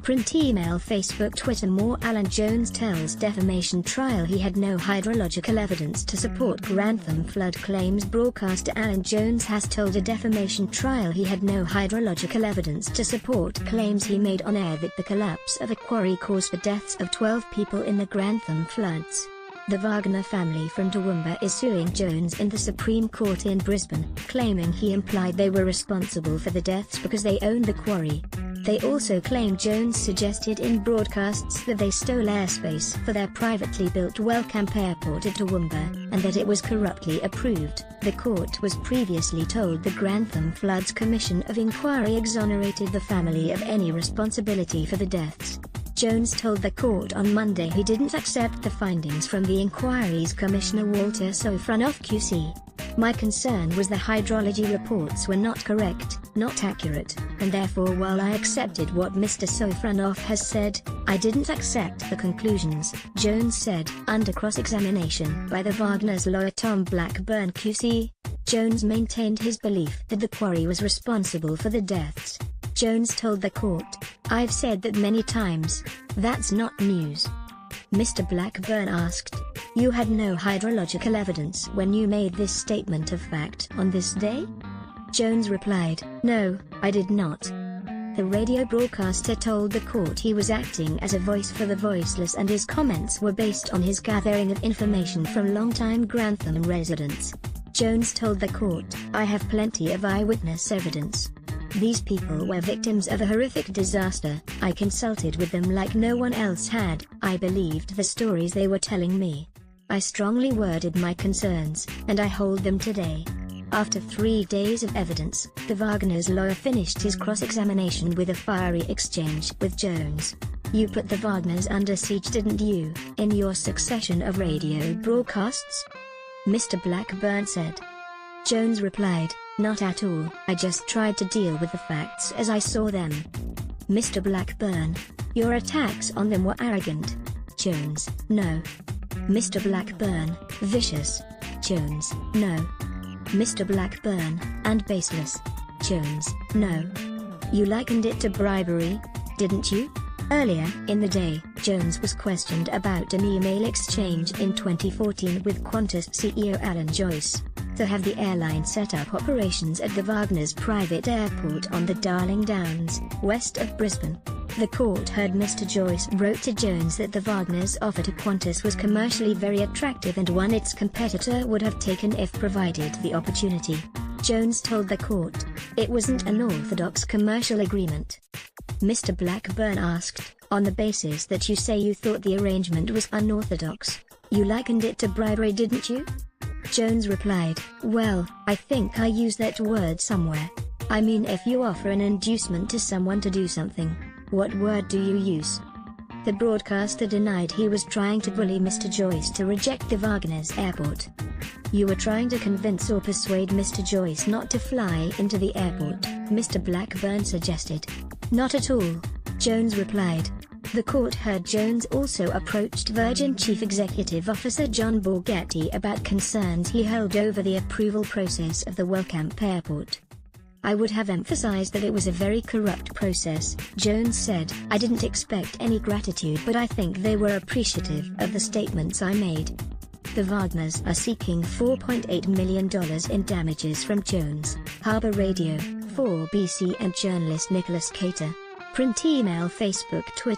Print email Facebook Twitter More Alan Jones tells defamation trial he had no hydrological evidence to support Grantham flood claims. Broadcaster Alan Jones has told a defamation trial he had no hydrological evidence to support claims he made on air that the collapse of a quarry caused the deaths of 12 people in the Grantham floods. The Wagner family from Toowoomba is suing Jones in the Supreme Court in Brisbane, claiming he implied they were responsible for the deaths because they owned the quarry. They also claim Jones suggested in broadcasts that they stole airspace for their privately built Wellcamp airport at Toowoomba, and that it was corruptly approved. The court was previously told the Grantham Floods Commission of Inquiry exonerated the family of any responsibility for the deaths. Jones told the court on Monday he didn't accept the findings from the inquiry's Commissioner Walter Sofronoff QC. "My concern was the hydrology reports were not correct, not accurate, and therefore while I accepted what Mr. Sofronoff has said, I didn't accept the conclusions," Jones said. Under cross-examination by the Wagner's lawyer Tom Blackburn QC, Jones maintained his belief that the quarry was responsible for the deaths. Jones told the court, "I've said that many times. That's not news." Mr. Blackburn asked, "You had no hydrological evidence when you made this statement of fact on this day?" Jones replied, "No, I did not." The radio broadcaster told the court he was acting as a voice for the voiceless and his comments were based on his gathering of information from longtime Grantham residents. Jones told the court, "I have plenty of eyewitness evidence. These people were victims of a horrific disaster. I consulted with them like no one else had. I believed the stories they were telling me. I strongly worded my concerns, and I hold them today." After 3 days of evidence, the Wagner's lawyer finished his cross-examination with a fiery exchange with Jones. "You put the Wagners under siege, didn't you, in your succession of radio broadcasts?" Mr. Blackburn said. Jones replied, "Not at all, I just tried to deal with the facts as I saw them." Mr. Blackburn: "Your attacks on them were arrogant." Jones: "No." Mr. Blackburn: "Vicious." Jones: "No." Mr. Blackburn: "And baseless." Jones: "No." "You likened it to bribery, didn't you?" Earlier in the day, Jones was questioned about an email exchange in 2014 with Qantas CEO Alan Joyce to have the airline set up operations at the Wagner's private airport on the Darling Downs, west of Brisbane. The court heard Mr. Joyce wrote to Jones that the Wagner's offer to Qantas was commercially very attractive and one its competitor would have taken if provided the opportunity. Jones told the court, "It wasn't an orthodox commercial agreement." Mr. Blackburn asked, "On the basis that you say you thought the arrangement was unorthodox, you likened it to bribery, didn't you?" Jones replied, "Well, I think I used that word somewhere. I mean, if you offer an inducement to someone to do something, what word do you use?" The broadcaster denied he was trying to bully Mr. Joyce to reject the Wagner's airport. "You were trying to convince or persuade Mr. Joyce not to fly into the airport," Mr. Blackburn suggested. "Not at all," Jones replied. The court heard Jones also approached Virgin Chief Executive Officer John Borghetti about concerns he held over the approval process of the Wellcamp airport. "I would have emphasized that it was a very corrupt process," Jones said. "I didn't expect any gratitude, but I think they were appreciative of the statements I made." The Wagners are seeking $4.8 million in damages from Jones, Harbour Radio, 4BC and journalist Nicholas Cater. Print email Facebook Twitter